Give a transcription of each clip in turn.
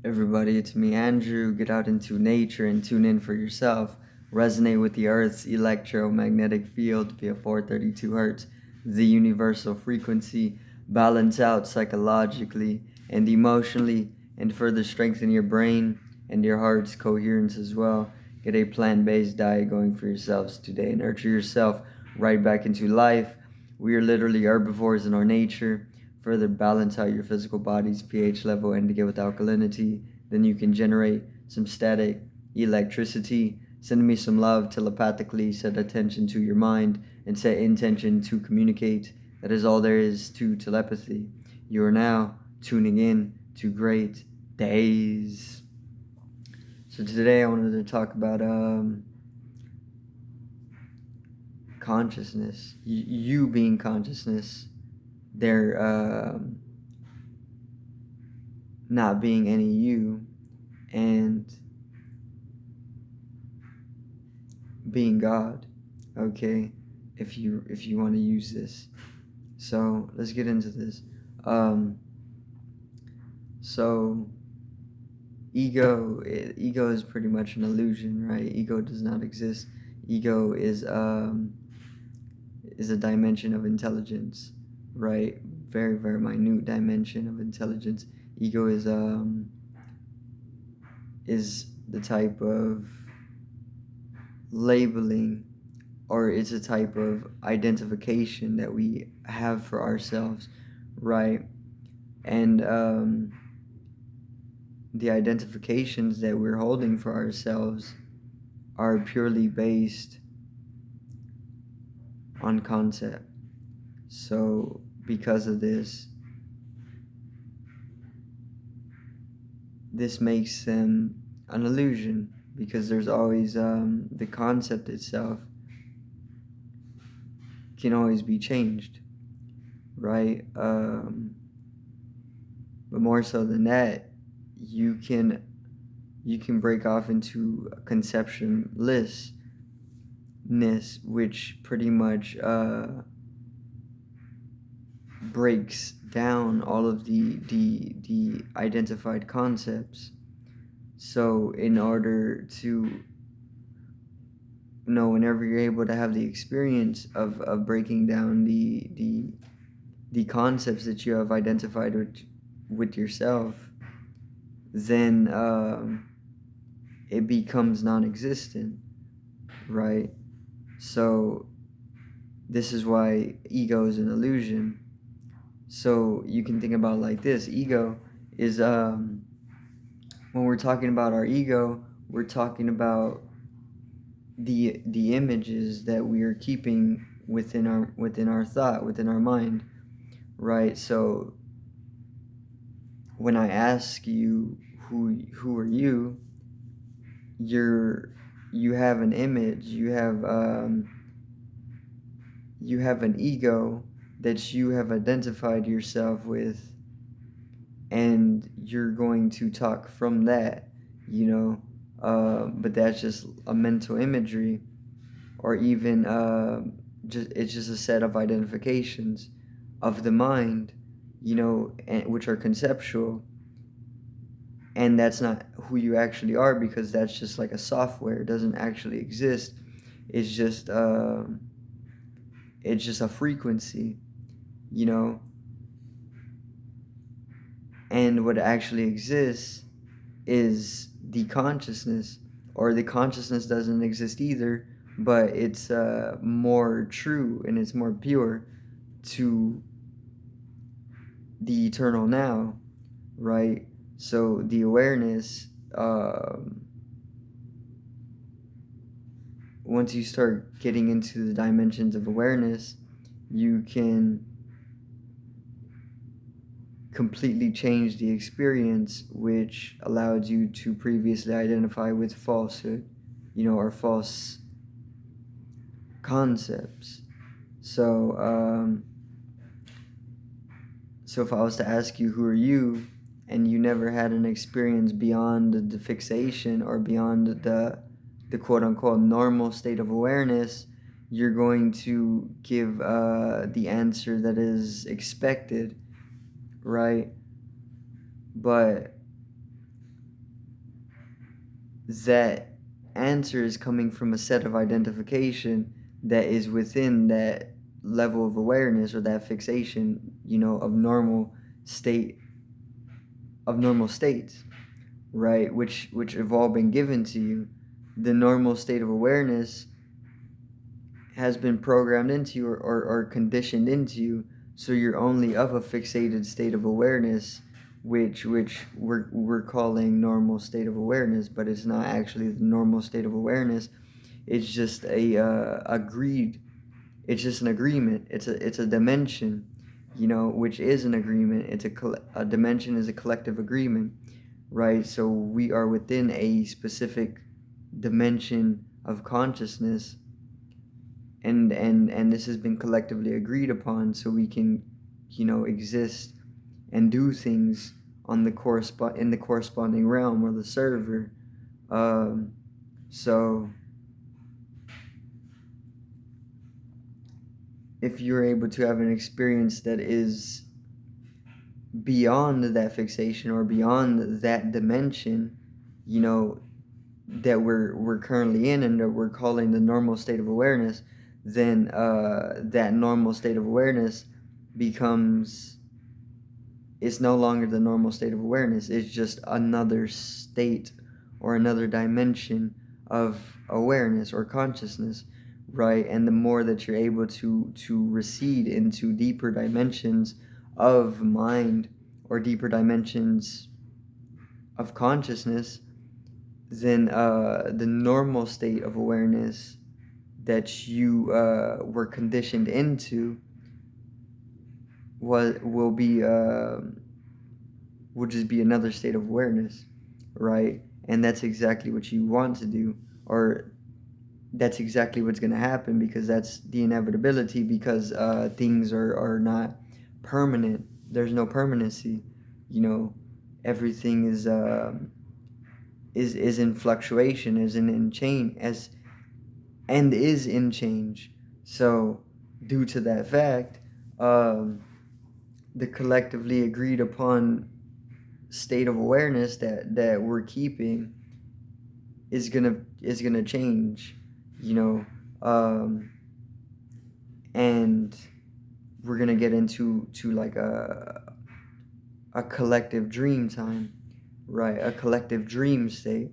Everybody, it's me, Andrew. Get out into nature and tune in for yourself. Resonate with the Earth's electromagnetic field via 432 hertz, the universal frequency. Balance out psychologically and emotionally, and further strengthen your brain and your heart's coherence as well. Get a plant based diet going for yourselves today. Nurture yourself right back into life. We are literally herbivores in our nature. Further balance out your physical body's pH level and to get with alkalinity. Then you can generate some static electricity. Send me some love telepathically. Set attention to your mind and set intention to communicate. That is all there is to telepathy. You are now tuning in to great days. So today I wanted to talk about consciousness. You being consciousness. There not being any you, and being God. Okay, if you want to use this. So let's get into this. So ego is pretty much an illusion, right? Ego does not exist. Ego is a dimension of intelligence, right? Very very minute dimension of intelligence. Ego is the type of labeling, or it's a type of identification that we have for ourselves, right? And the identifications that we're holding for ourselves are purely based on concept. So because of this makes them an illusion, because there's always the concept itself can always be changed, right? But more so than that, you can break off into conceptionlessness, which pretty much breaks down all of the identified concepts. So in order to whenever you're able to have the experience of breaking down the concepts that you have identified with yourself, then it becomes non-existent, right? So this is why ego is an illusion. So you can think about it like this. Ego is when we're talking about our ego, we're talking about the images that we are keeping within our thought, within our mind, right? So when I ask you who are you, you have an image, you have an ego that you have identified yourself with, and you're going to talk from that, but that's just a mental imagery, or even it's just a set of identifications of the mind, which are conceptual, and that's not who you actually are, because that's just like a software. It doesn't actually exist. It's just a frequency, you know. And what actually exists is the consciousness, or the consciousness doesn't exist either, but it's more true and it's more pure to the eternal now, right? So the awareness, once you start getting into the dimensions of awareness, you can completely change the experience, which allowed you to previously identify with falsehood, or false concepts. So if I was to ask you who are you, and you never had an experience beyond the fixation, or beyond the quote unquote normal state of awareness, you're going to give the answer that is expected, right? But that answer is coming from a set of identification that is within that level of awareness or that fixation, of state normal states, right? Which have all been given to you. The normal state of awareness has been programmed into you, or conditioned into you, so you're only of a fixated state of awareness, which we're calling normal state of awareness, but it's not actually the normal state of awareness. It's just it's just an agreement. It's a dimension, which is an agreement. A dimension is a collective agreement, right? So we are within a specific dimension of consciousness, and this has been collectively agreed upon, so we can exist and do things on in the corresponding realm or the server. So if you're able to have an experience that is beyond that fixation or beyond that dimension, that we're currently in and that we're calling the normal state of awareness, then that normal state of awareness becomes, it's no longer the normal state of awareness. It's just another state or another dimension of awareness or consciousness, right? And the more that you're able to recede into deeper dimensions of mind or deeper dimensions of consciousness, then the normal state of awareness that you were conditioned into will just be another state of awareness, right? And that's exactly what you want to do, or that's exactly what's going to happen, because that's the inevitability, because things are not permanent. There's no permanency. Everything is in fluctuation, is in change, is in change. So due to that fact, the collectively agreed upon state of awareness that we're keeping is gonna change, and we're gonna get into like a collective dream time, right? A collective dream state.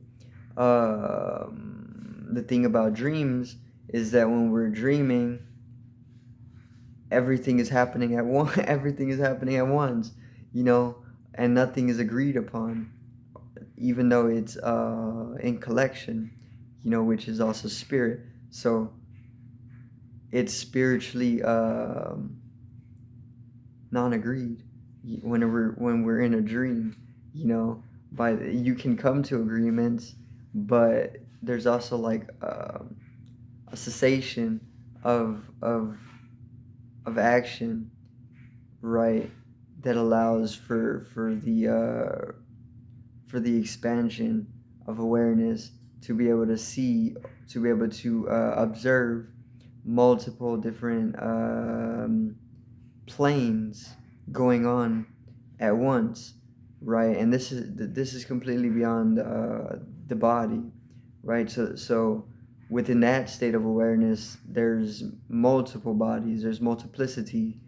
The thing about dreams is that when we're dreaming, everything is happening at once. Everything is happening at once, and nothing is agreed upon, even though it's in collection, which is also spirit. So it's spiritually non-agreed when we're in a dream. You can come to agreements, but there's also like a cessation of action, right? That allows for the expansion of awareness, to be able to see, to be able to observe multiple different planes going on at once, right? And this is completely beyond the body, right? So within that state of awareness, there's multiple bodies, there's multiplicity,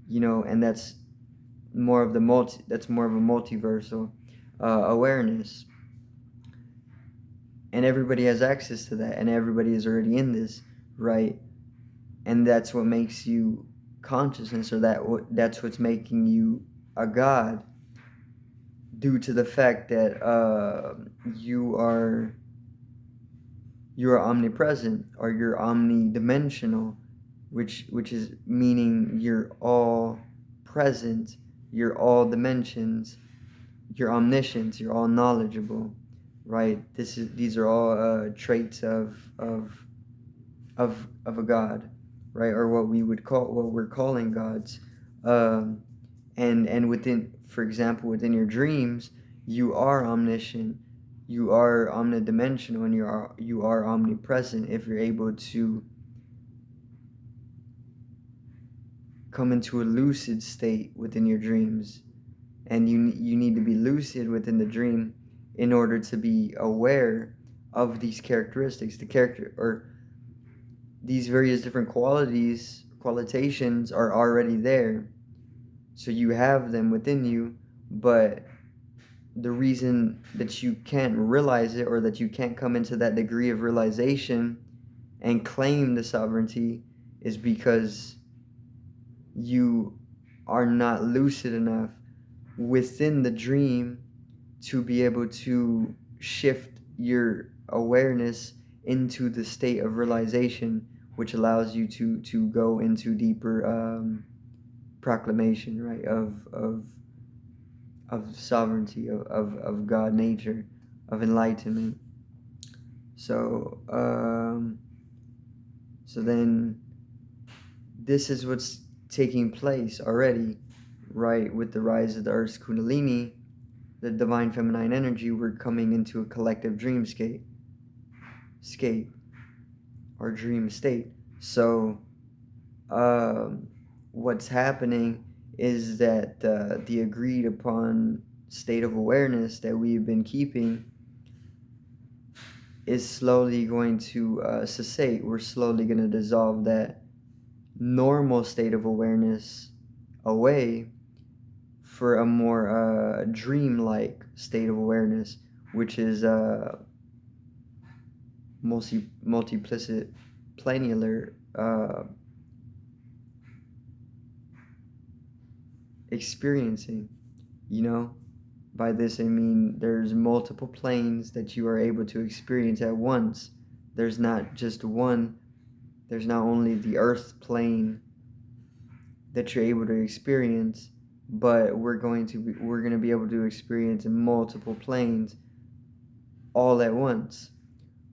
and that's more of a multiversal awareness, and everybody has access to that, and everybody is already in this, right? And that's what makes you consciousness, or that's what's making you a god, due to the fact that you are omnipresent, or you're omnidimensional, which is meaning you're all present, you're all dimensions, you're omniscient, you're all knowledgeable, right? These are all traits of a god, right? Or what we're calling gods. And within, for example, within your dreams, you are omniscient, you are omnidimensional, and you are omnipresent, if you're able to come into a lucid state within your dreams. And you need to be lucid within the dream in order to be aware of these characteristics. The character, or these various different qualitations are already there. So you have them within you, but the reason that you can't realize it, or that you can't come into that degree of realization and claim the sovereignty, is because you are not lucid enough within the dream to be able to shift your awareness into the state of realization, which allows you to go into deeper proclamation, right, of sovereignty, of God nature, of enlightenment. So so then this is what's taking place already, right, with the rise of the Earth's Kundalini, the divine feminine energy. We're coming into a collective dreamscape, or dream state. So what's happening is that the agreed upon state of awareness that we've been keeping is slowly going to cessate. We're slowly going to dissolve that normal state of awareness away for a more dream-like state of awareness, which is multiplicit planular experiencing. By this I mean there's multiple planes that you are able to experience at once. There's not just one. There's not only the earth plane that you're able to experience, but we're going to be able to experience in multiple planes all at once,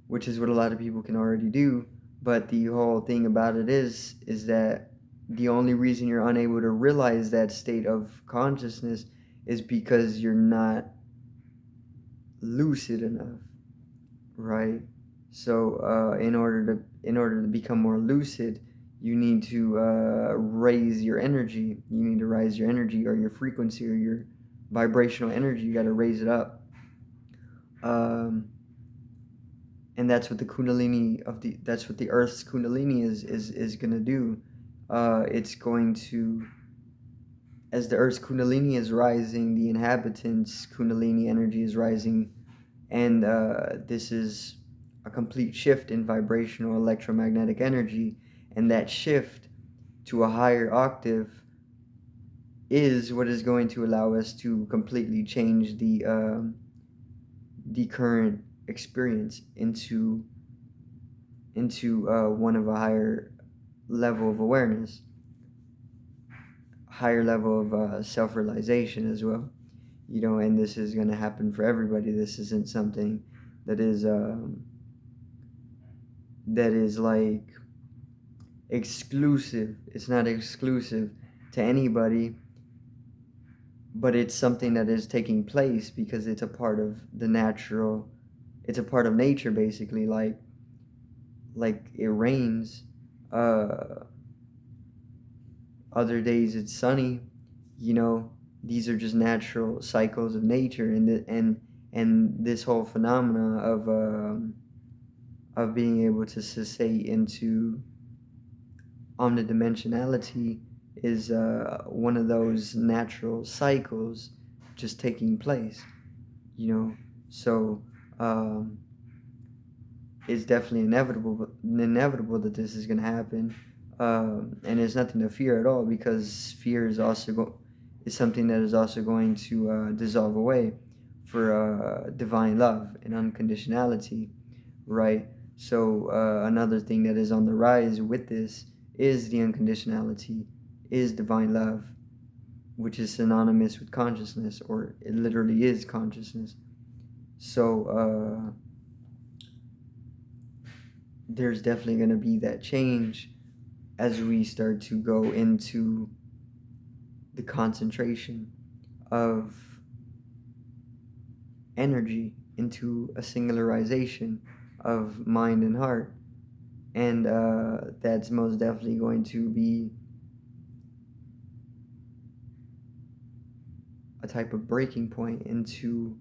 which is what a lot of people can already do. But the whole thing about it is that the only reason you're unable to realize that state of consciousness is because you're not lucid enough, right? So in order to become more lucid, you need to raise your energy. You need to raise your energy, or your frequency, or your vibrational energy. You got to raise it up. And that's what the Kundalini that's what the Earth's Kundalini is going to do. It's going to, as the Earth's Kundalini is rising, the inhabitants' Kundalini energy is rising, and this is a complete shift in vibrational electromagnetic energy, and that shift to a higher octave is what is going to allow us to completely change the current experience into one of a higher level of awareness, higher level of self-realization as well. And this is going to happen for everybody. This isn't something that is like exclusive. It's not exclusive to anybody, but it's something that is taking place because it's a part of the natural. It's a part of nature, basically. Like it rains. Other days it's sunny. These are just natural cycles of nature, and this whole phenomena of being able to cessate into omnidimensionality is one of those natural cycles just taking place. So it's definitely inevitable that this is going to happen, and there's nothing to fear at all, because fear is something that is also going to dissolve away for divine love and unconditionality, right? So another thing that is on the rise with this is the unconditionality, is divine love, which is synonymous with consciousness, or it literally is consciousness. So there's definitely going to be that change as we start to go into the concentration of energy into a singularization of mind and heart. And that's most definitely going to be a type of breaking point into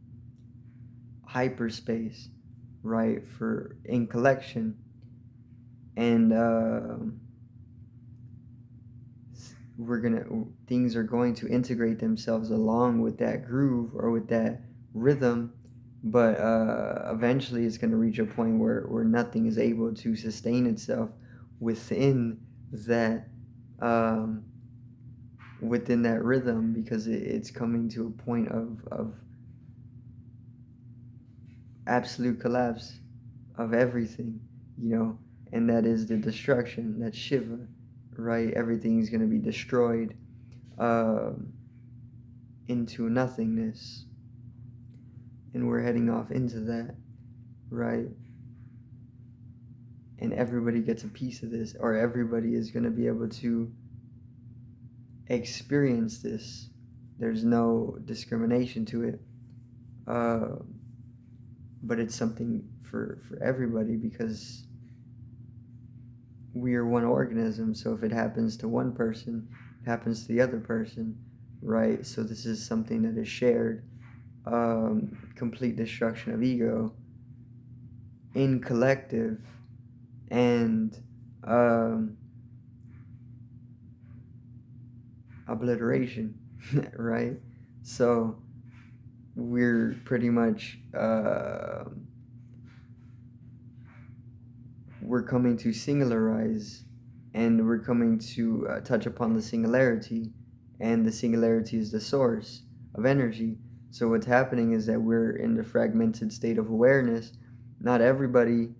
hyperspace, right, for in collection. And things are going to integrate themselves along with that groove or with that rhythm, but eventually it's going to reach a point where nothing is able to sustain itself within that um, within that rhythm, because it's coming to a point of absolute collapse of everything, you know, and that is the destruction. That's Shiva, right? Everything's going to be destroyed um, into nothingness, and we're heading off into that, right? And everybody gets a piece of this, or everybody is going to be able to experience this. There's no discrimination to it, uh, but it's something for everybody, because we are one organism. So if it happens to one person, it happens to the other person, right? So this is something that is shared. Complete destruction of ego in collective, and um, obliteration, right? So we're pretty much we're coming to singularize, and we're coming to touch upon the singularity, and the singularity is the source of energy. So what's happening is that we're in the fragmented state of awareness. Not everybody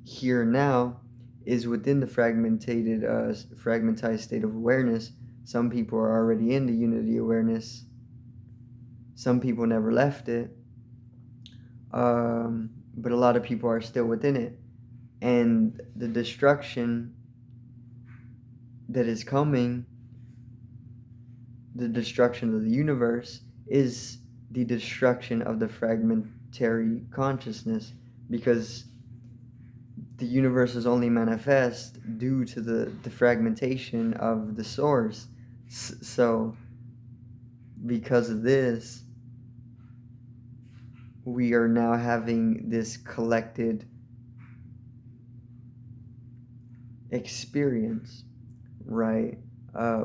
here now is within the fragmentized state of awareness. Some people are already in the unity awareness. Some people never left it, but a lot of people are still within it. And the destruction that is coming, the destruction of the universe, is the destruction of the fragmentary consciousness, because the universe is only manifest due to the fragmentation of the source. So because of this, we are now having this collected experience, right,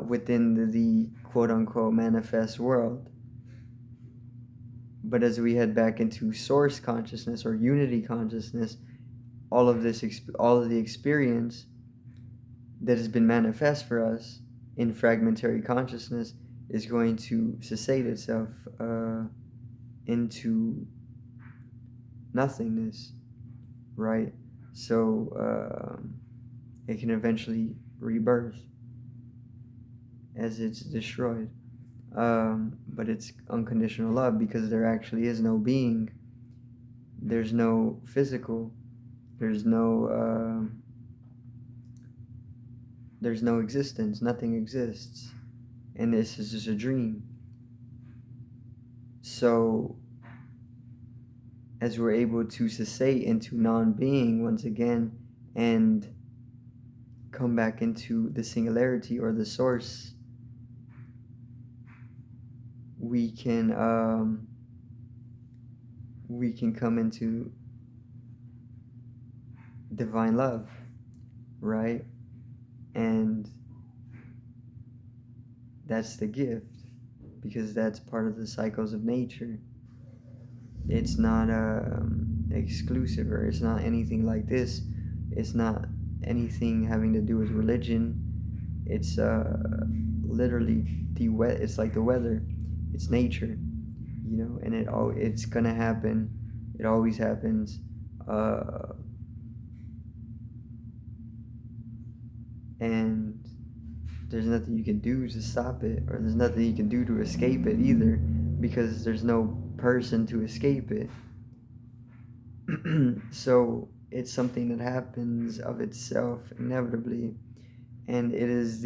within the quote-unquote manifest world. But as we head back into source consciousness or unity consciousness, all of the experience that has been manifest for us in fragmentary consciousness is going to cessate itself into nothingness, right? So it can eventually rebirth as it's destroyed. But it's unconditional love, because there actually is no being. There's no physical. There's no existence. Nothing exists, and this is just a dream. So as we're able to cessate into non-being once again, and come back into the singularity or the source, we can come into divine love, right? And that's the gift, because that's part of the cycles of nature. It's not exclusive, or it's not anything like this. It's not anything having to do with religion. It's literally it's like the weather. It's nature, and it's gonna happen. It always happens. And there's nothing you can do to stop it, or there's nothing you can do to escape it either, because there's no person to escape it. So it's something that happens of itself inevitably, and it is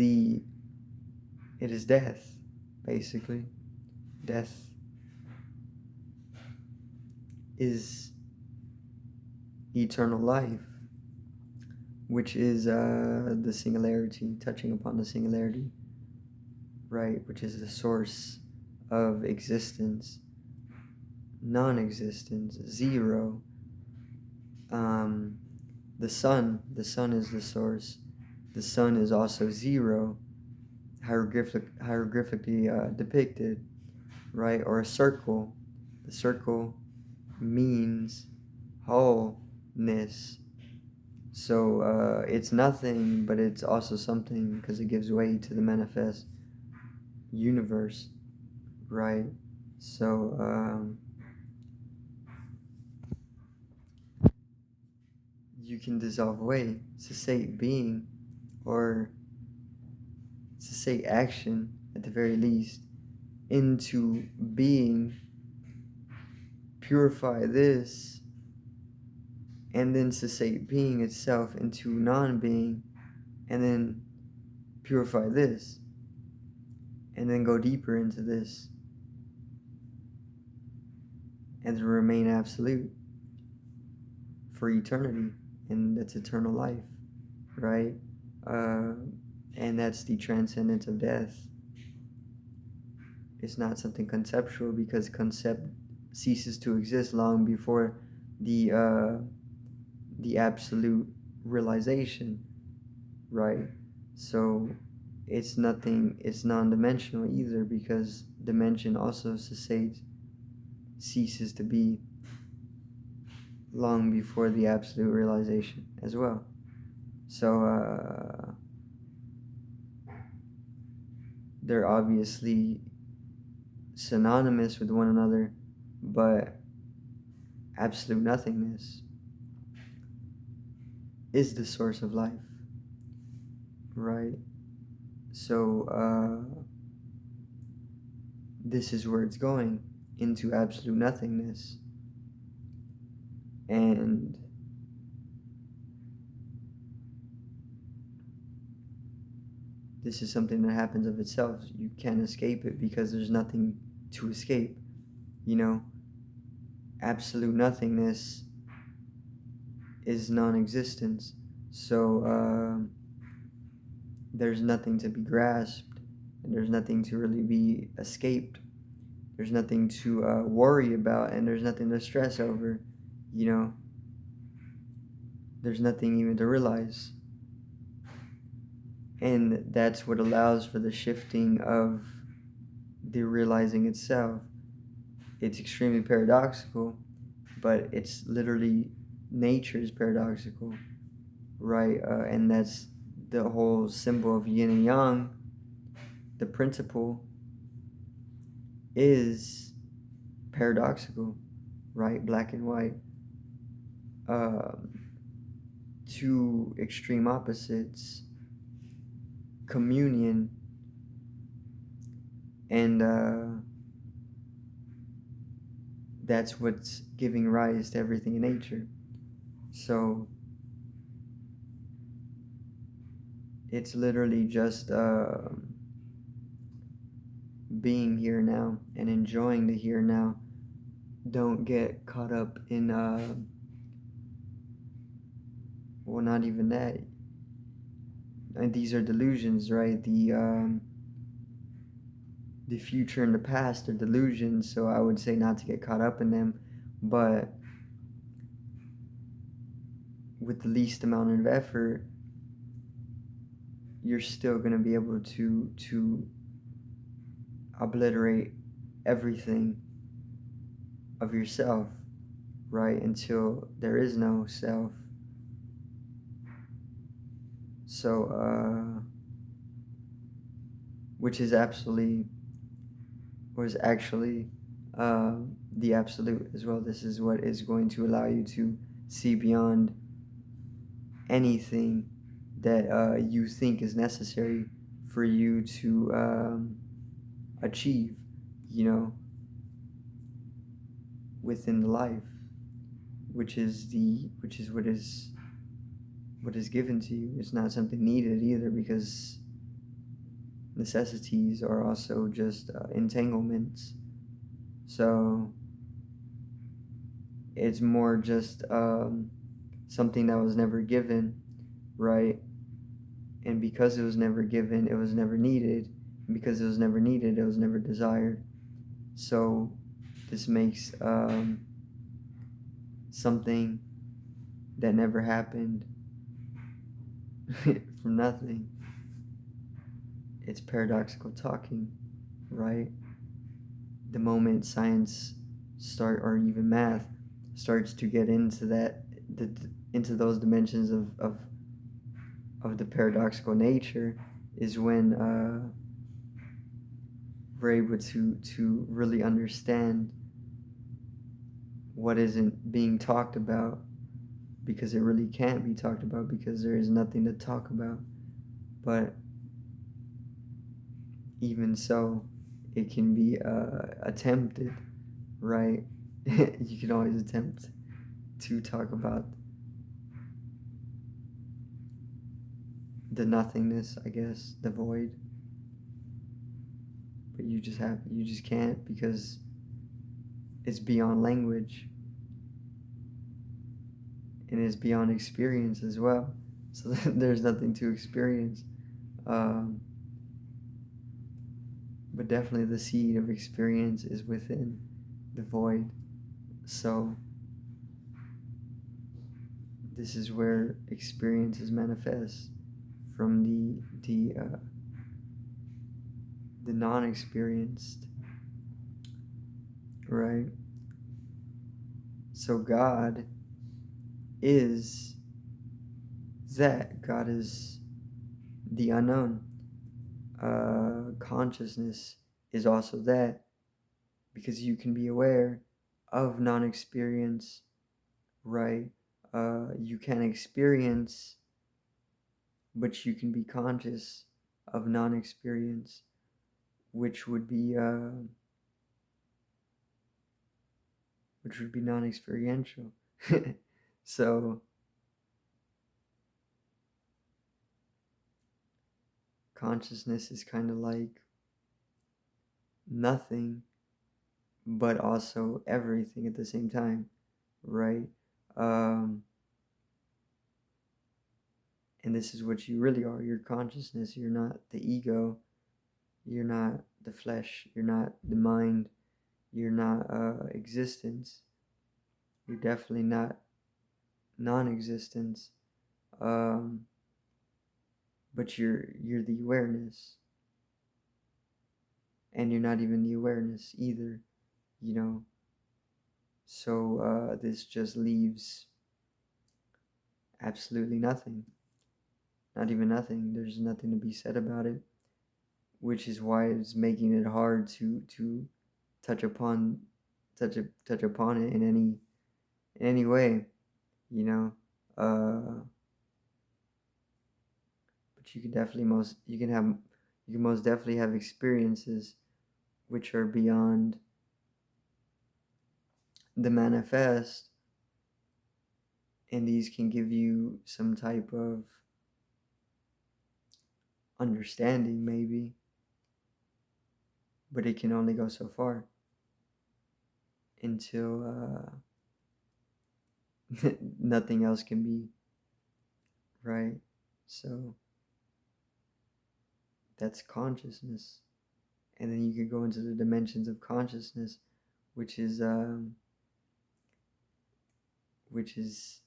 death, basically. Death is eternal life, which is the singularity, touching upon the singularity, right, which is the source of existence, non-existence, zero, Um, the sun is the source. The sun is also zero, hieroglyphically depicted, right? Or a circle. The circle means wholeness. So it's nothing, but it's also something because it gives way to the manifest universe, right? So you can dissolve away, cessate being, or cessate action at the very least, into being, purify this, and then cessate being itself into non being, and then purify this, and then go deeper into this, and to remain absolute for eternity, and that's eternal life, right? Uh, and that's the transcendence of death. It's not something conceptual because concept ceases to exist long before the uh, the absolute realization, right? So it's nothing. It's non-dimensional either because dimension also ceases to be long before the absolute realization as well. So they're obviously synonymous with one another, but absolute nothingness is the source of life, right? So this is where it's going, into absolute nothingness. And this is something that happens of itself. You can't escape it because there's nothing to escape. You know, absolute nothingness is non-existence. So there's nothing to be grasped, and there's nothing to really be escaped. There's nothing to worry about, and there's nothing to stress over. You know, there's nothing even to realize. And that's what allows for the shifting of the realizing itself. It's extremely paradoxical, but it's literally nature is paradoxical, right? And that's the whole symbol of yin and yang. The principle is paradoxical, right? Black and white. Two extreme opposites, communion, and that's what's giving rise to everything in nature. So it's literally just being here now and enjoying the here now. Don't get caught up in well, not even that. And these are delusions, right? The future and the past are delusions, so I would say not to get caught up in them, but with the least amount of effort, you're still going to be able to obliterate everything of yourself, right? Until there is no self. So, which is actually the absolute as well. This is what is going to allow you to see beyond anything that you think is necessary for you to achieve, you know, within the life, which is what is given to you. It's not something needed either, because necessities are also just entanglements. So it's more just something that was never given, right? And because it was never given, it was never needed. And because it was never needed, it was never desired. So this makes something that never happened from nothing. It's paradoxical talking, right? The moment science or even math starts to get into into those dimensions of the paradoxical nature is when we're able to really understand what isn't being talked about, because it really can't be talked about because there is nothing to talk about. But even so, it can be attempted, right? You can always attempt to talk about the nothingness, I guess, the void. But you just can't, because it's beyond language and it's beyond experience as well. So there's nothing to experience. Um, but definitely the seed of experience is within the void. So this is where experience is manifest from the non-experienced, right? So God is that. God is the unknown. Consciousness is also that, because you can be aware of non-experience, right? You can experience, but you can be conscious of non-experience, which would be non-experiential. So consciousness is kind of like nothing, but also everything at the same time, right? Um, and this is what you really are. You're consciousness. You're not the ego. You're not the flesh. You're not the mind. You're not existence. You're definitely not non-existence. Um, but you're the awareness, and you're not even the awareness either. You know. So this just leaves absolutely nothing. Not even nothing. There's nothing to be said about it, which is why it's making it hard to touch upon touch upon it in any way, you know. But you can definitely you can most definitely have experiences which are beyond the manifest, and these can give you some type of understanding maybe, but it can only go so far until nothing else can be, right? So that's consciousness. And then you could go into the dimensions of consciousness, which is which is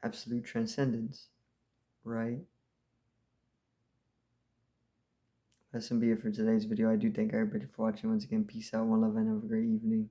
absolute transcendence, right? That's gonna be it for today's video. I do thank everybody for watching. Once again, peace out, one love, and have a great evening.